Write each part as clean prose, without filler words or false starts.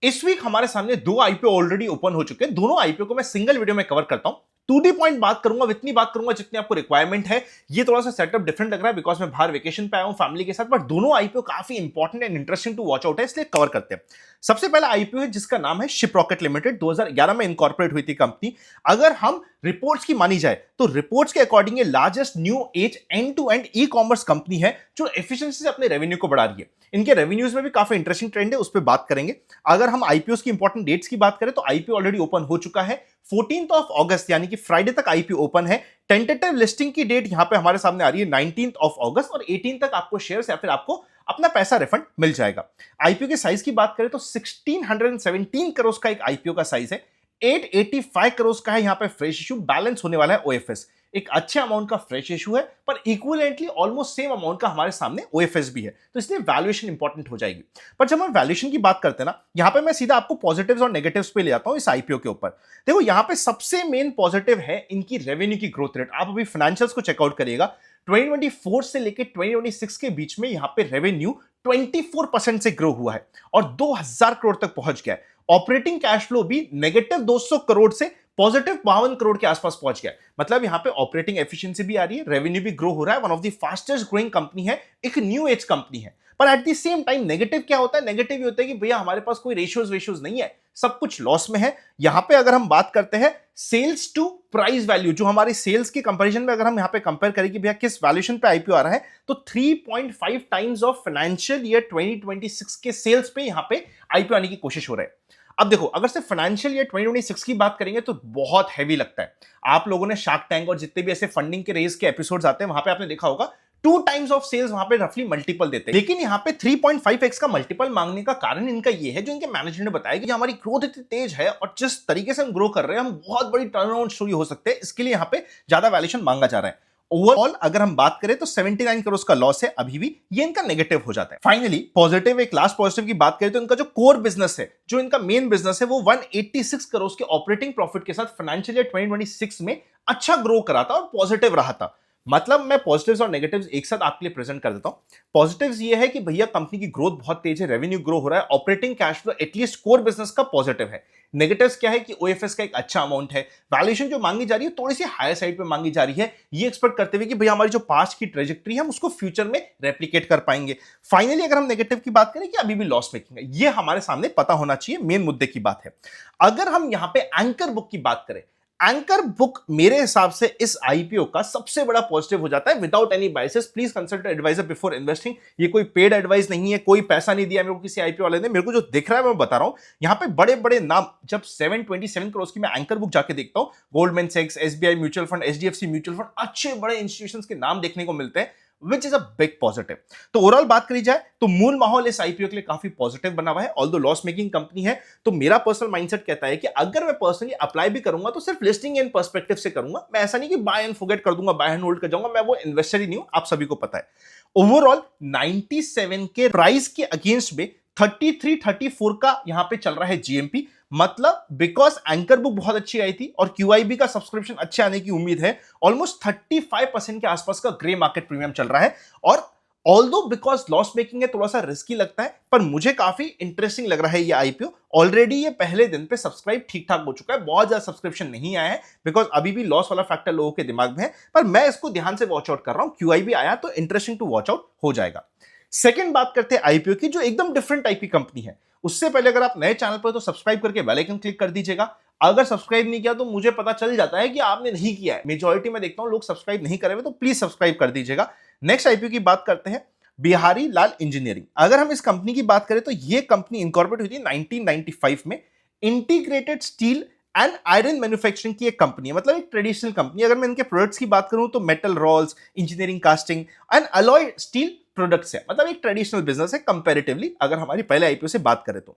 इस वीक हमारे सामने दो आईपीओ ऑलरेडी ओपन हो चुके हैं। दोनों आईपीओ को मैं सिंगल वीडियो में कवर करता हूं। टू दी पॉइंट बात करूंगा, इतनी बात करूंगा जितनी आपको रिक्वायरमेंट है। ये थोड़ा सा सेटअप डिफरेंट लग रहा है बिकॉज मैं बाहर वेकेशन पे आया हूं फैमिली के साथ, बट दोनों आईपीओ काफी important and interesting to watch out है, इसलिए कवर करते हैं। सबसे पहला आईपीओ है जिसका नाम है शिपरॉकेट लिमिटेड। 2011 में इनकॉर्पोरेट हुई थी कंपनी। अगर हम रिपोर्ट्स की मानी जाए तो रिपोर्ट्स के अकॉर्डिंग ये largest new age end to end e commerce company है जो एफिशिएंसी से अपने रेवेन्यू को बढ़ा रही है। इनके रेवेन्यूज में भी काफी इंटरेस्टिंग ट्रेंड है, उस पर बात करेंगे। अगर हम आईपीओ की इंपॉर्टेंट डेट्स की बात करें तो आईपीओ ऑलरेडी ओपन हो चुका है। 14th ऑफ अगस्त यानी कि फ्राइडे तक आईपीओ ओपन है। टेंटेटिव लिस्टिंग की डेट यहां पे हमारे सामने आ रही है 19th ऑफ अगस्त, और 18 तक आपको शेयर्स या फिर आपको अपना पैसा रिफंड मिल जाएगा। आईपीओ के साइज की बात करें तो 1617 करोड़ का एक आईपीओ का साइज है। 885 करोड़ का है यहां पे फ्रेश इशू, बैलेंस होने वाला है ओएफएस। एक अच्छे अमाउंट का फ्रेश इशू है, पर इक्विवेलेंटली ऑलमोस्ट सेम अमाउंट का हमारे सामने ओएफएस भी है, तो इसलिए वैल्यूएशन इंपॉर्टेंट हो जाएगी। पर जब हम वैल्यूएशन की बात करते हैं ना, यहां पे मैं सीधा आपको पॉजिटिव्स और नेगेटिव्स पे ले जाता हूं इस आईपीओ के ऊपर। देखो यहां पे सबसे मेन पॉजिटिव है इनकी रेवेन्यू की ग्रोथ रेट। आप अभी फाइनेंशियल्स को चेकआउट करिएगा। 2024 से लेकर 2026 के बीच में यहां पे रेवेन्यू 24% से ग्रो हुआ है और 2000 करोड़ तक पहुंच गया है। ऑपरेटिंग कैश फ्लो भी नेगेटिव 200 करोड़ से पॉजिटिव 52 करोड़ के आसपास पहुंच गया है। मतलब यहां पे ऑपरेटिंग एफिशिएंसी भी आ रही है, रेवेन्यू भी ग्रो हो रहा है। One of the fastest growing company है, एक न्यू एज कंपनी है। पर at the same time negative क्या होता है? नेगेटिव ये होता है कि भैया हमारे पास कोई रेशियोज नहीं है, सब कुछ लॉस में है। यहां पे अगर हम बात करते हैं सेल्स टू प्राइस वैल्यू, जो हमारी सेल्स की कंपैरिजन में अगर हम यहां पे कंपेयर करें कि भैया किस वैल्यूएशन पे आईपीओ आ रहा है, तो 3.5 टाइम्स ऑफ फाइनेंशियल ईयर 2026 के सेल्स पे यहां पे आईपीओ आने की कोशिश हो रहा है। अब देखो, अगर सिर्फ फाइनेंशियल ईयर 2026 की बात करेंगे तो बहुत हैवी लगता है। आप लोगों ने शार्क टैंक और जितने भी ऐसे फंडिंग के रेस के एपिसोड्स आते हैं वहां पे आपने देखा होगा 2 टाइम्स ऑफ सेल्स वहां पे रफली मल्टीपल देते हैं। लेकिन यहां पे 3.5x का मल्टीपल मांगने का कारण इनका ये है, जो इनके मैनेजमेंट ने बताया कि हमारी ग्रोथ इतनी तेज है और जिस तरीके से हम ग्रो कर रहे हैं, हम बहुत बड़ी टर्नअराउंड स्टोरी हो सकते हैं, इसके लिए यहां पे ज्यादा वैल्यूएशन मांगा जा रहा है। ओवरऑल अगर हम बात करें तो 79 करोड़ का लॉस है अभी भी, ये इनका नेगेटिव हो जाता है। फाइनली पॉजिटिव, एक लास्ट पॉजिटिव की बात करें तो इनका जो कोर बिजनेस है, जो इनका मेन बिजनेस है, वो 186 करोड़ के ऑपरेटिंग प्रॉफिट के साथ फाइनेंशियल ईयर 2026 में अच्छा ग्रो करा था और पॉजिटिव रहा था। मतलब मैं पॉजिटिव्स और नेगेटिव्स एक साथ आपके लिए प्रेजेंट कर देता हूं। पॉजिटिव्स ये है कि भैया कंपनी की ग्रोथ बहुत तेज है, रेवेन्यू ग्रो हो रहा है, operating cash flow at least core business का पॉजिटिव है। नेगेटिव्स क्या है कि ओएफएस का एक अच्छा अमाउंट है, वैल्यूएशन जो मांगी जा रही है थोड़ी सी हायर साइड पे मांगी जा रही है, ये एक्सपेक्ट करते हुए कि भैया हमारी जो पास्ट की ट्रेजेक्टरी है हम उसको फ्यूचर में रेप्लिकेट कर पाएंगे। फाइनली अगर हम नेगेटिव की बात करें कि अभी भी लॉस मेकिंग है, ये हमारे सामने पता होना चाहिए, मेन मुद्दे की बात है। अगर हम यहां पे एंकर बुक की बात करें, एंकर बुक मेरे हिसाब से इस आईपीओ का सबसे बड़ा पॉजिटिव हो जाता है। Without any biases, please consult advisor before investing. ये कोई पेड एडवाइस नहीं है, कोई पैसा नहीं दिया मेरे को किसी आईपीओ वाले ने। मेरे को जो दिख रहा है मैं बता रहा हूं। यहां पे बड़े बड़े नाम, जब 727 करोड़ की मैं एंकर बुक जाके देखता हूं, गोल्डमैन सैक्स, SBI mutual fund, HDFC mutual fund, अच्छे बड़े इंस्टीट्यूशंस के नाम देखने को मिलते हैं, which is a big positive. तो ओवरऑल बात करी जाए तो मूल माहौल इस आईपीओ के लिए काफी पॉजिटिव बना हुआ है। ऑल्दो लॉस मेकिंग कंपनी है, तो मेरा पर्सनल माइंडसेट कहता है कि अगर मैं पर्सनली अप्लाई भी करूंगा तो सिर्फ लिस्टिंग एंड पर्सपेक्टिव से करूंगा। मैं ऐसा नहीं कि बाय एंड फॉरगेट कर दूंगा, बाय एंड होल्ड कर जाऊंगा। मैं वो इन्वेस्टर ही नहीं हूं, आप सभी को पता है। ओवरऑल 97 के प्राइस के अगेंस्ट में 33-34 का यहां पे चल रहा है जीएमपी। मतलब बिकॉज एंकर बुक बहुत अच्छी आई थी और क्यूआईबी का सब्सक्रिप्शन अच्छे आने की उम्मीद है, ऑलमोस्ट 35% के आसपास का ग्रे मार्केट प्रीमियम चल रहा है। और ऑल्दो बिकॉज लॉस मेकिंग है, थोड़ा सा रिस्की लगता है, पर मुझे काफी इंटरेस्टिंग लग रहा है ये आईपीओ। ऑलरेडी ये पहले दिन पे सब्सक्राइब ठीक ठाक हो चुका है, बहुत ज्यादा सब्सक्रिप्शन नहीं आया है बिकॉज अभी भी लॉस वाला फैक्टर लोगों के दिमाग में है, पर मैं इसको ध्यान से वॉच आउट कर रहा हूं। क्यूआईबी आया तो इंटरेस्टिंग टू वॉच आउट हो जाएगा। सेकंड बात करते हैं आईपीओ की, जो एकदम डिफरेंट टाइप की कंपनी है। उससे पहले अगर आप नए चैनल पर तो सब्सक्राइब करके बेल आइकन क्लिक कर दीजिएगा। अगर सब्सक्राइब नहीं किया तो मुझे पता चल जाता है कि आपने नहीं किया है। मेजॉरिटी में देखता हूं लोग सब्सक्राइब नहीं करे हुए, तो प्लीज सब्सक्राइब कर दीजिएगा। नेक्स्ट आईपीओ की बात करते हैं, बिहारी लाल इंजीनियरिंग। अगर हम इस कंपनी की बात करें तो यह कंपनी इनकॉर्पोरेट हुई थी 1995 में। Integrated steel and iron manufacturing की एक कंपनी है, मतलब एक ट्रेडिशनल कंपनी। अगर मैं इनके प्रोडक्ट्स की बात करूं तो metal rolls, engineering casting and alloy steel products है, मतलब एक ट्रेडिशनल बिजनेस है कंपैरेटिवली अगर हमारी पहले आईपीओ से बात करें तो।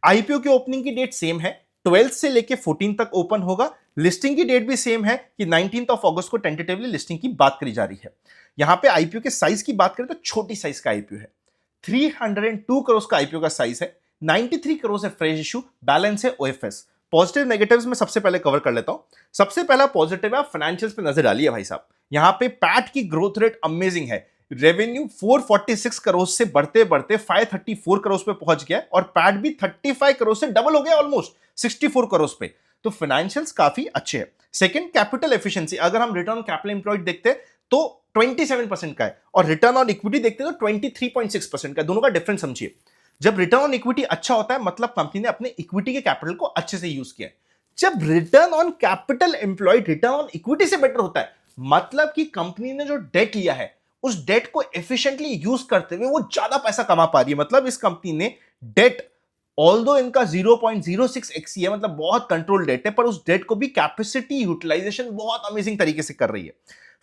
आईपीओ की ओपनिंग की डेट सेम है, 12 से लेके 14 तक ओपन होगा। लिस्टिंग की डेट भी सेम है कि 19th ऑफ अगस्त को टेंटेटिवली लिस्टिंग की बात करी जा रही है। यहां पे आईपीओ के साइज की बात करें तो छोटी साइज का आईपीओ है, 302 करोड़ का आईपीओ का साइज है। 93 करोड़ है फ्रेश इशू, बैलेंस है ओएफएस। पॉजिटिव नेगेटिव्स में सबसे पहले कवर कर लेता हूं। सबसे पहला पॉजिटिव है, फाइनेंशियल्स पे नजर डालिए भाई साहब। यहां पे पैट की ग्रोथ रेट अमेजिंग है। रेवेन्यू 446 करोड़ से बढ़ते बढ़ते 534 करोड़ पे पहुंच गया और पैट भी 35 करोड़ से डबल हो गया, ऑलमोस्ट 64 करोड़ पे। तो फाइनेंशियल्स काफी अच्छे हैं। सेकंड, कैपिटल एफिशिएंसी, अगर हम रिटर्न ऑन कैपिटल एम्प्लॉयड देखते हैं तो 27% का है और रिटर्न ऑन इक्विटी देखते हैं तो 23.6% का। दोनों का डिफरेंस समझिए। जब रिटर्न ऑन इक्विटी अच्छा होता है मतलब कंपनी ने अपने इक्विटी के कैपिटल को अच्छे से यूज किया है। जब return on capital employed return on equity से बेटर होता है मतलब कि कंपनी ने जो डेट लिया है उस डेट को एफिशिएंटली यूज करते हुए वो ज्यादा पैसा कमा पा रही है। मतलब इस कंपनी ने डेट, ऑल्दो इनका 0.06x है, मतलब बहुत कंट्रोल डेट है, पर उस डेट को भी कैपेसिटी यूटिलाइजेशन बहुत अमेजिंग तरीके से कर रही है।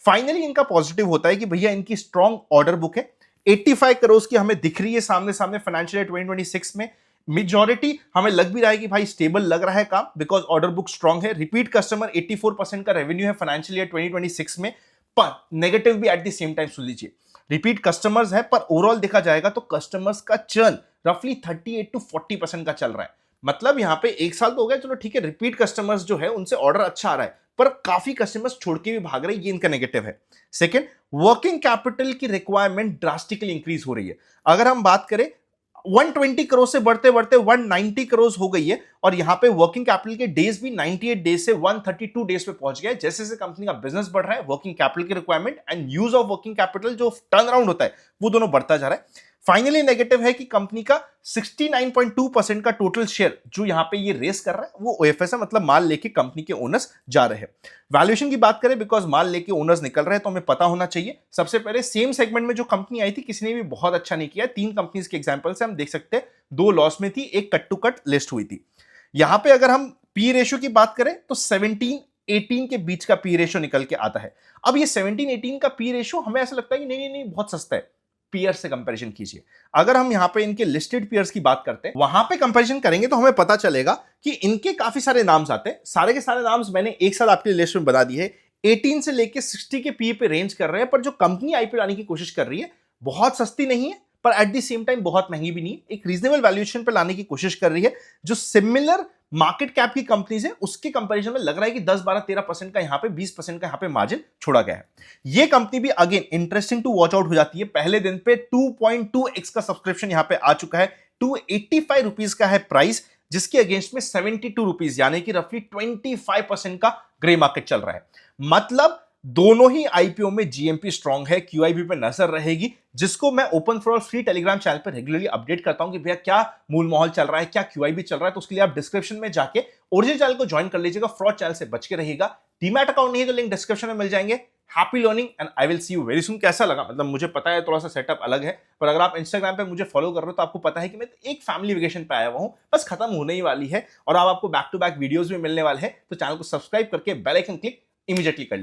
फाइनली इनका पॉजिटिव होता है कि भैया इनकी स्ट्रॉन्ग ऑर्डर बुक है, 85 करोड़ की हमें दिख रही है सामने सामने फाइनेंशियल ईयर 2026 में। मेजॉरिटी हमें लग भी रहा है कि भाई स्टेबल लग रहा है काम, बिकॉज ऑर्डर बुक स्ट्रॉन्ग है। रिपीट कस्टमर 84% का रेवेन्यू है फाइनेंशियल ईयर 2026 में। पर नेगेटिव भी एट द सेम टाइम सुन लीजिए, रिपीट कस्टमर्स है पर ओवरऑल देखा जाएगा तो कस्टमर्स का चर्न रफली 38 to 40% का चल रहा है। मतलब यहां पे एक साल तो हो गया, चलो ठीक है, रिपीट कस्टमर्स जो है उनसे ऑर्डर अच्छा आ रहा है पर काफी कस्टमर्स छोड़ के भी भाग रहे हैं, ये इनका नेगेटिव है। सेकंड, वर्किंग कैपिटल की रिक्वायरमेंट ड्रास्टिकली इंक्रीज हो रही है। अगर हम बात करें 120 करोड़ से बढ़ते बढ़ते 190 करोड़ हो गई है और यहां पे वर्किंग कैपिटल के डेज भी 98 डेज से 132 डेज पे पहुंच गया है। जैसे जैसे कंपनी का बिजनेस बढ़ रहा है वर्किंग कैपिटल की requirement and use of working capital जो टर्न अराउंड होता है वो दोनों बढ़ता जा रहा है। फाइनली नेगेटिव है कि कंपनी का 69.2% का टोटल शेयर जो यहां पे ये रेस कर रहा है वो ओएफएस है, मतलब माल लेके कंपनी के ओनर्स जा रहे हैं। वैल्यूएशन की बात करें, बिकॉज माल लेके ओनर्स निकल रहे हैं तो हमें पता होना चाहिए। सबसे पहले सेम सेगमेंट में जो कंपनी आई थी किसी ने भी बहुत अच्छा नहीं किया। 3 कंपनीज के एग्जांपल से हम देख सकते हैं, 2 लॉस में थी, एक कट टू कट लिस्ट हुई थी। यहां पे अगर हम पी रेशियो की बात करें तो 17-18 के बीच का पी रेशियो निकल के आता है। अब ये 17-18 का पी रेशियो हमें ऐसा लगता है कि नहीं नहीं नहीं बहुत सस्ता है। पीयर से कंपैरिजन कीजिए। अगर हम यहां पे इनके लिस्टेड पीयर्स की बात करते हैं वहां पे कंपैरिजन करेंगे तो हमें पता चलेगा कि इनके काफी सारे नाम्स आते हैं। सारे के सारे नाम्स मैंने एक साथ आपके लिस्ट में बता दिए है। 18 से लेके 60 के पी पे रेंज कर रहे हैं, पर जो कंपनी आईपीओ लाने की कोशिश कर रही है बहुत सस्ती नहीं है पर एट द सेम टाइम बहुत महंगी भी नहीं है। एक रीजनेबल वैल्यूएशन पे लाने की कोशिश कर रही है। जो सिमिलर मार्केट कैप की कंपनीज है उसके कंपैरिजन में लग रहा है कि 10-12-13% का यहां पे 20% का यहां पे मार्जिन छोड़ा गया है। ये कंपनी भी again interesting to watch out हो जाती है। पहले दिन पे 2.2x का सब्सक्रिप्शन यहां पे आ चुका है। 285 रुपीज का है प्राइस, जिसके अगेंस्ट में 72 रुपीज यानी कि रफली 25% का ग्रे मार्केट चल रहा है। मतलब दोनों ही आईपीओ में जीएमपी स्ट्रांग है, क्यूआईबी पे नजर रहेगी, जिसको मैं open for all free Telegram channel पर रेगुलरली अपडेट करता हूं कि भैया क्या मूल माहौल चल रहा है, क्या क्यूआईबी चल रहा है। तो उसके लिए आप डिस्क्रिप्शन में जाके ओरिजिनल चैनल को ज्वाइन कर लीजिएगा, फ्रॉड चैनल से बच के रहिएगा। डीमैट अकाउंट नहीं है तो लिंक डिस्क्रिप्शन में मिल जाएंगे। Happy learning and I will see you very soon. कैसा लगा, मतलब मुझे पता है थोड़ा सा सेटअप अलग है, पर अगर आप इंस्टाग्राम पे मुझे फॉलो कर रहे हो तो आपको पता है कि मैं एक फैमिली वेकेशन पे आया हुआ हूं, बस खत्म होने ही वाली है और अब आपको बैक टू बैक वीडियोस भी मिलने वाले हैं। तो चैनल को सब्सक्राइब करके बेल आइकन क्लिक इमीडिएटली कर लीजिए।